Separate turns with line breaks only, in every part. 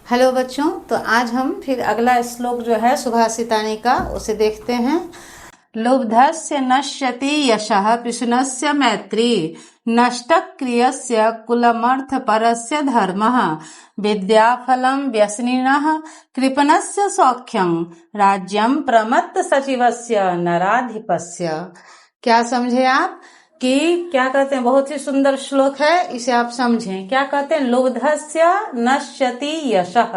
Hello बच्चों, तो आज हम फिर अगला श्लोक जो है सुभाषितानी का उसे देखते हैं। लुब्धस्य नश्यति यशः पिशुनस्य मैत्री नष्टक्रियस्य कुलमर्थ परस्य धर्मः विद्याफलं व्यसनिनः कृपणस्य सौख्यं राज्यं प्रमत्त सचिवस्य नराधिपस्य। क्या समझे आप कि क्या कहते हैं? बहुत ही सुंदर श्लोक है, इसे आप समझें। क्या कहते हैं? लुब्धस्य नश्यति यशः।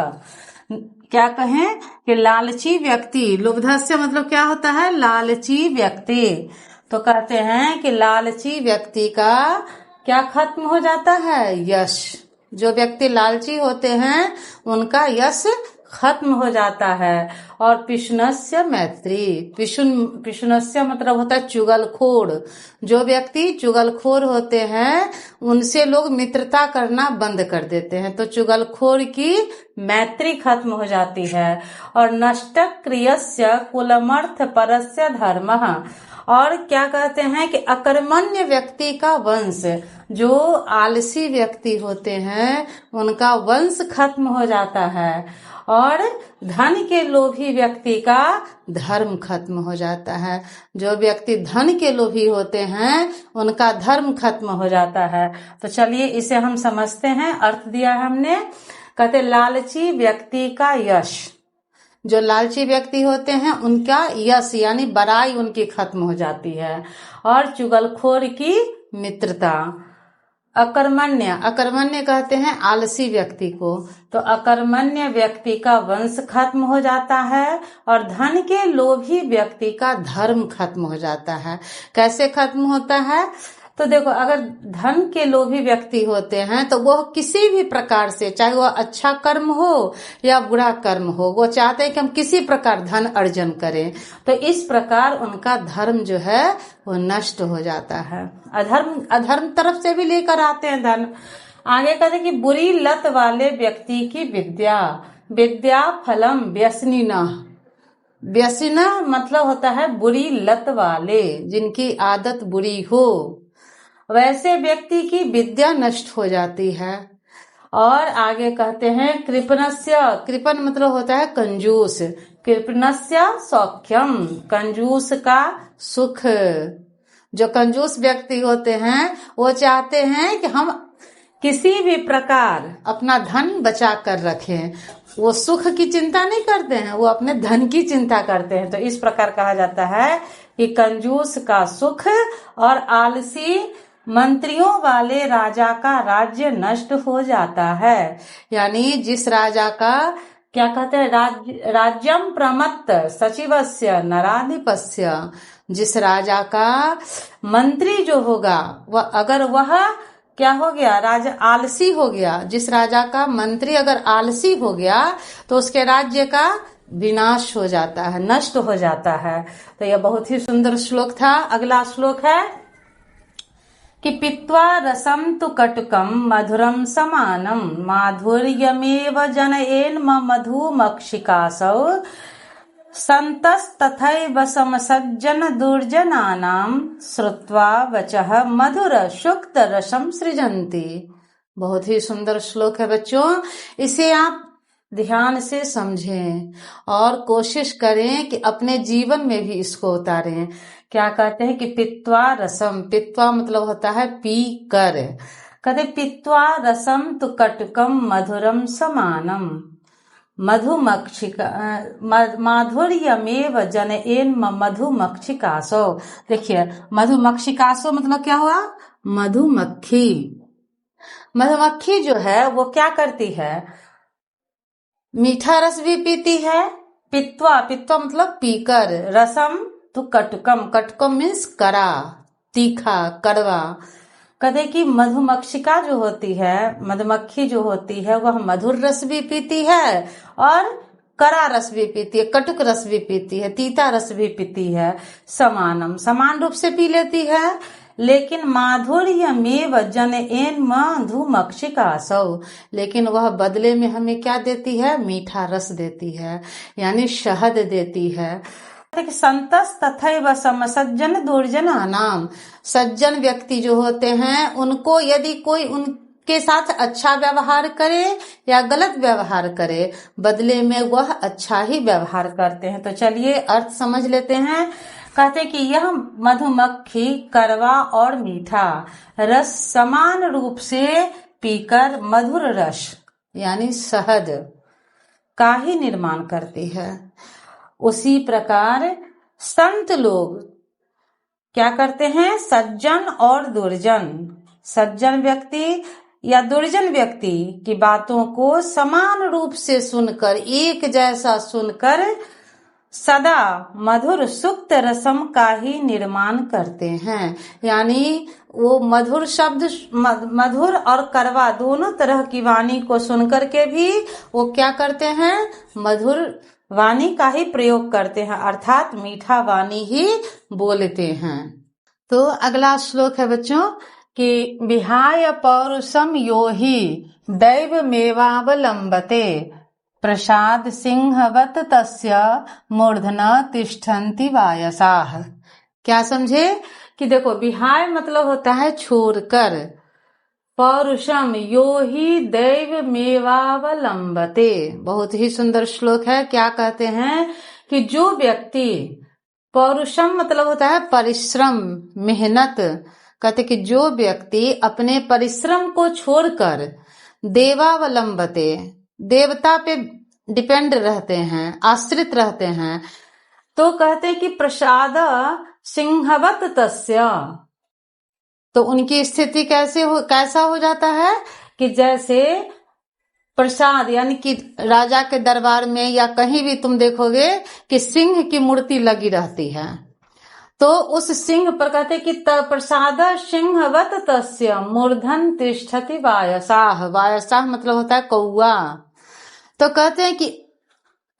क्या कहें कि लालची व्यक्ति, लुब्धस्य मतलब क्या होता है? लालची व्यक्ति। तो कहते हैं कि लालची व्यक्ति का क्या खत्म हो जाता है? यश। जो व्यक्ति लालची होते हैं उनका यश खत्म हो जाता है। और पिशुनस्य मैत्री, पिशुनस्य मतलब होता है चुगलखोर। जो व्यक्ति चुगलखोर होते हैं उनसे लोग मित्रता करना बंद कर देते हैं, तो चुगलखोर की मैत्री खत्म हो जाती है। और नष्टक्रियस्य कुलमर्थ परस्य धर्मः। और क्या कहते हैं कि अकर्मण्य व्यक्ति का वंश, जो आलसी व्यक्ति होते हैं उनका वंश खत्म हो जाता है। और धन के लोभी व्यक्ति का धर्म खत्म हो जाता है। जो व्यक्ति धन के लोभी होते हैं उनका धर्म खत्म हो जाता है। तो चलिए इसे हम समझते हैं। अर्थ दिया हमने, कहते लालची व्यक्ति का यश। जो लालची व्यक्ति होते हैं उनका यश यानी बड़ाई उनकी खत्म हो जाती है। और चुगलखोर की मित्रता। अकर्मण्य, अकर्मण्य कहते हैं आलसी व्यक्ति को, तो अकर्मण्य व्यक्ति का वंश खत्म हो जाता है। और धन के लोभी व्यक्ति का धर्म खत्म हो जाता है। कैसे खत्म होता है? तो देखो, अगर धन के लोभी व्यक्ति होते हैं तो वह किसी भी प्रकार से, चाहे वह अच्छा कर्म हो या बुरा कर्म हो, वो चाहते हैं कि हम किसी प्रकार धन अर्जन करें। तो इस प्रकार उनका धर्म जो है वो नष्ट हो जाता है। अधर्म तरफ से भी लेकर आते हैं धन। आगे कहते कि बुरी लत वाले व्यक्ति की विद्या फलम व्यसनिना। व्यसना मतलब होता है बुरी लत वाले, जिनकी आदत बुरी हो, वैसे व्यक्ति की विद्या नष्ट हो जाती है। और आगे कहते हैं कृपणस्य, कृपण मतलब होता है कंजूस, कृपणस्य सौख्यम, कंजूस का सुख। जो कंजूस व्यक्ति होते हैं वो चाहते हैं कि हम किसी भी प्रकार अपना धन बचा कर रखें। वो सुख की चिंता नहीं करते हैं, वो अपने धन की चिंता करते हैं। तो इस प्रकार कहा जाता है कि कंजूस का सुख और आलसी मंत्रियों वाले राजा का राज्य नष्ट हो जाता है। यानी जिस राजा का, क्या कहते हैं, राज्यम प्रमत्त सचिवस्य नराधिपस्य, जिस राजा का मंत्री जो होगा वह, अगर वह क्या हो गया, राजा आलसी हो गया, जिस राजा का मंत्री अगर आलसी हो गया तो उसके राज्य का विनाश हो जाता है, नष्ट हो जाता है। तो यह बहुत ही सुंदर श्लोक था। अगला श्लोक है कि पीत्वा रसम तु कटुकम मधुरम समानम माधुर्यमेव जनयेन मधुमक्षिकासौ संतस्तथैव समसज्जन दुर्जनानां श्रुत्वा वचः मधुर शुक्त रसम सृजन्ति। बहुत ही सुंदर श्लोक है बच्चों, इसे आप ध्यान से समझें और कोशिश करें कि अपने जीवन में भी इसको उतारें। क्या कहते हैं कि पित्वा रसम, पित्वा मतलब होता है पी कर, कहते पित्वा रसम तु कटुकम मधुरम समानम मधुमक्षिका माधुर्यमेव जनयेन मधुमक्षिकासो। देखिए, मधुमक्षिकासो मतलब क्या हुआ? मधुमक्खी। मधुमक्खी जो है वो क्या करती है? मीठा रस भी पीती है। पित्वा, पित्वा मतलब पीकर, रसम तो कटुकम, कटुकम मीन्स कड़ा, तीखा, कड़वा। कहते कि मधुमक्षिका जो होती है, मधुमक्खी जो होती है, वह मधुर रस भी पीती है और कड़ा रस भी पीती है, कटुक रस भी पीती है, तीता रस भी पीती है। समानम, समान रूप से पी लेती है। लेकिन माधुर्यमेव जनयेन मधुमक्षिकासौ, लेकिन वह बदले में हमें क्या देती है? मीठा रस देती है, यानी शहद देती है। संतस तथैव समसज्जन दुर्जनानाम, सज्जन व्यक्ति जो होते हैं उनको यदि कोई के साथ अच्छा व्यवहार करे या गलत व्यवहार करे, बदले में वह अच्छा ही व्यवहार करते हैं। तो चलिए अर्थ समझ लेते हैं। कहते कि यह मधुमक्खी कड़वा और मीठा रस समान रूप से पीकर मधुर रस यानी शहद का ही निर्माण करती है। उसी प्रकार संत लोग क्या करते हैं, सज्जन और दुर्जन, सज्जन व्यक्ति या दुर्जन व्यक्ति की बातों को समान रूप से सुनकर, एक जैसा सुनकर सदा मधुर सुक्त रसम का ही निर्माण करते हैं। यानी वो मधुर शब्द, मधुर और कड़वा दोनों तरह की वाणी को सुनकर के भी वो क्या करते हैं, मधुर वाणी का ही प्रयोग करते हैं, अर्थात मीठा वाणी ही बोलते हैं। तो अगला श्लोक है बच्चों कि विहाय पौरुषम यो ही दैव मेवावलंबते प्रसाद सिंहवत तस्य मूर्धना तिष्ठन्ति वायसाः। क्या समझे कि देखो, विहाय मतलब होता है छोड़कर, पौरुषम यो ही दैव मेवावलंबते, बहुत ही सुंदर श्लोक है। क्या कहते हैं कि जो व्यक्ति, पौरुषम मतलब होता है परिश्रम, मेहनत, कहते कि जो व्यक्ति अपने परिश्रम को छोड़कर देवावलंबते, देवता पे डिपेंड रहते हैं, आश्रित रहते हैं, तो कहते कि प्रसाद सिंहवत तस्य, तो उनकी स्थिति कैसा हो जाता है कि जैसे प्रसाद, यानी कि राजा के दरबार में या कहीं भी तुम देखोगे कि सिंह की मूर्ति लगी रहती है, तो उस सिंह पर कहते कि प्रसाद सिंहवत तस्य मूर्धन तिष्ठति वायसाः। वायसाः मतलब होता है कौआ। तो कहते हैं कि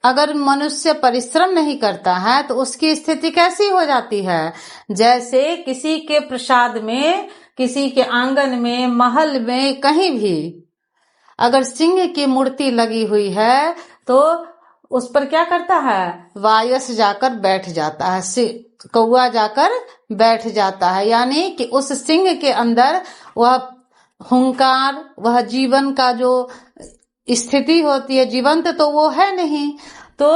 अगर मनुष्य परिश्रम नहीं करता है तो उसकी स्थिति कैसी हो जाती है, जैसे किसी के प्रसाद में, किसी के आंगन में, महल में, कहीं भी अगर सिंह की मूर्ति लगी हुई है तो उस पर क्या करता है, वायस जाकर बैठ जाता है, कौआ जाकर बैठ जाता है। यानी कि उस सिंह के अंदर वह हुंकार, वह जीवन का जो स्थिति होती है, जीवंत तो वो है नहीं। तो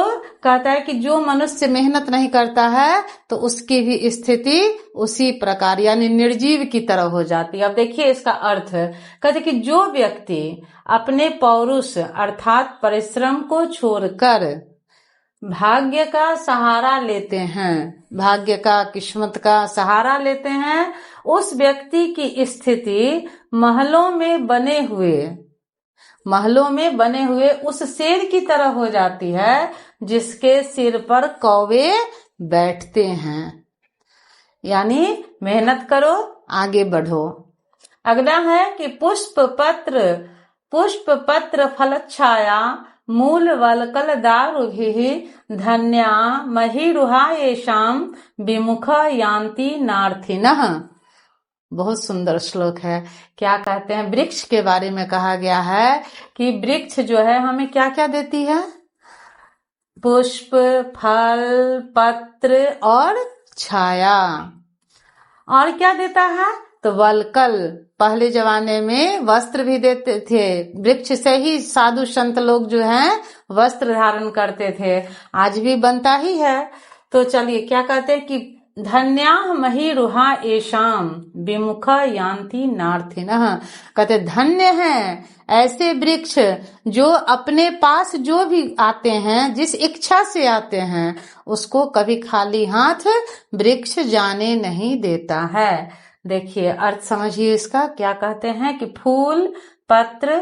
कहता है कि जो मनुष्य मेहनत नहीं करता है तो उसकी भी स्थिति उसी प्रकार यानी निर्जीव की तरह हो जाती है। अब देखिए इसका अर्थ, कहते कि जो व्यक्ति अपने पौरुष अर्थात परिश्रम को छोड़कर भाग्य का सहारा लेते हैं, भाग्य का, किस्मत का सहारा लेते हैं, उस व्यक्ति की स्थिति महलों में बने हुए उस शेर की तरह हो जाती है जिसके सिर पर कौवे बैठते हैं। यानी मेहनत करो, आगे बढ़ो। अगला है कि पुष्प पत्र फलच्छाया मूल वलकल दारुभिः धन्या महीरुहा येषाम विमुख यान्ति नार्थिनः। बहुत सुंदर श्लोक है। क्या कहते हैं, वृक्ष के बारे में कहा गया है कि वृक्ष जो है हमें क्या क्या देती है, पुष्प, फल, पत्र और छाया। और क्या देता है, तो वलकल, पहले जमाने में वस्त्र भी देते थे, वृक्ष से ही साधु संत लोग जो हैं वस्त्र धारण करते थे, आज भी बनता ही है। तो चलिए क्या कहते हैं कि धन्याः महीरुहा येषाम विमुख यान्ति नार्थिनः। कहते धन्य हैं ऐसे वृक्ष जो अपने पास जो भी आते हैं, जिस इच्छा से आते हैं, उसको कभी खाली हाथ वृक्ष जाने नहीं देता है। देखिए अर्थ समझिए इसका। क्या कहते हैं कि फूल, पत्र,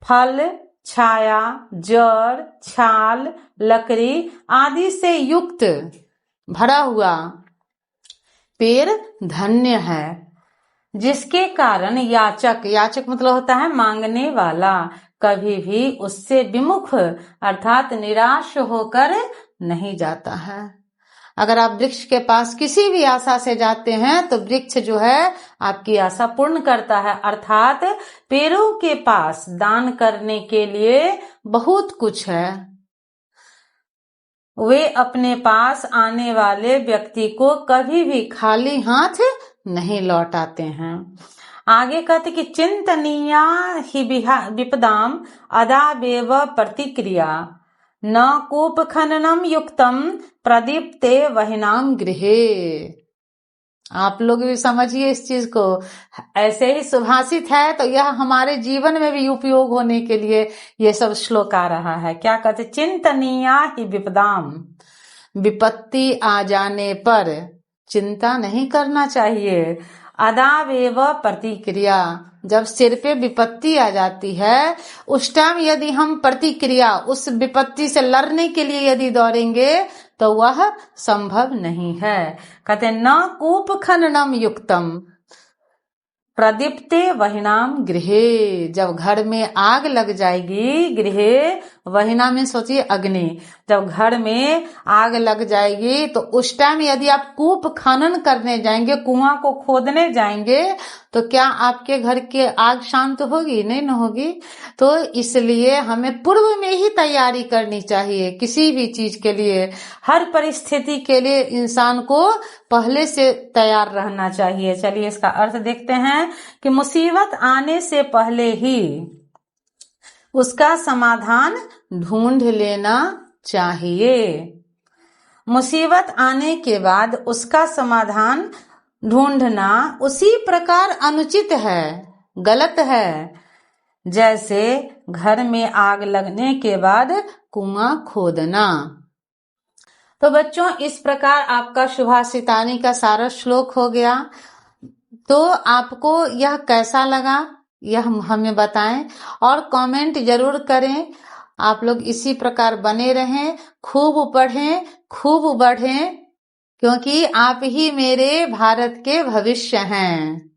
फल, छाया, जड़, छाल, लकड़ी आदि से युक्त भरा हुआ पेड़ धन्य है, जिसके कारण याचक मतलब होता है मांगने वाला, कभी भी उससे विमुख अर्थात निराश होकर नहीं जाता है। अगर आप वृक्ष के पास किसी भी आशा से जाते हैं तो वृक्ष जो है आपकी आशा पूर्ण करता है, अर्थात पेड़ों के पास दान करने के लिए बहुत कुछ है। वे अपने पास आने वाले व्यक्ति को कभी भी खाली हाथ नहीं लौटाते हैं। आगे कहते कि चिंतनीया हि विपदाम अदावेव प्रतिक्रिया न कूप खननम युक्तम प्रदीप्ते वहिनाम गृहे। आप लोग भी समझिए इस चीज को, ऐसे ही सुभाषित है तो यह हमारे जीवन में भी उपयोग होने के लिए ये सब श्लोक आ रहा है। क्या कहते, चिंतनीया ही विपदाम, विपत्ति आ जाने पर चिंता नहीं करना चाहिए। अदावेव प्रतिक्रिया, जब सिर पे विपत्ति आ जाती है उस टाइम यदि हम प्रतिक्रिया, उस विपत्ति से लड़ने के लिए यदि दौड़ेंगे तो वह संभव नहीं है। कहते न कूप खननम युक्तम प्रदीप्ते वहिनाम गृहे, जब घर में आग लग जाएगी, गृहे वहिना में सोचिए अग्नि, जब घर में आग लग जाएगी तो उस टाइम यदि आप कूप खनन करने जाएंगे, कुआं को खोदने जाएंगे, तो क्या आपके घर की आग शांत होगी? नहीं न होगी। तो इसलिए हमें पूर्व में ही तैयारी करनी चाहिए किसी भी चीज के लिए, हर परिस्थिति के लिए इंसान को पहले से तैयार रहना चाहिए। चलिए इसका अर्थ देखते हैं कि मुसीबत आने से पहले ही उसका समाधान ढूंढ लेना चाहिए। मुसीबत आने के बाद उसका समाधान ढूंढना उसी प्रकार अनुचित है, गलत है, जैसे घर में आग लगने के बाद कुआं खोदना। तो बच्चों इस प्रकार आपका सुभाषितानी का सारा श्लोक हो गया। तो आपको यह कैसा लगा यह हमें बताएं और कमेंट जरूर करें। आप लोग इसी प्रकार बने रहें, खूब पढ़ें, खूब बढ़ें, क्योंकि आप ही मेरे भारत के भविष्य हैं।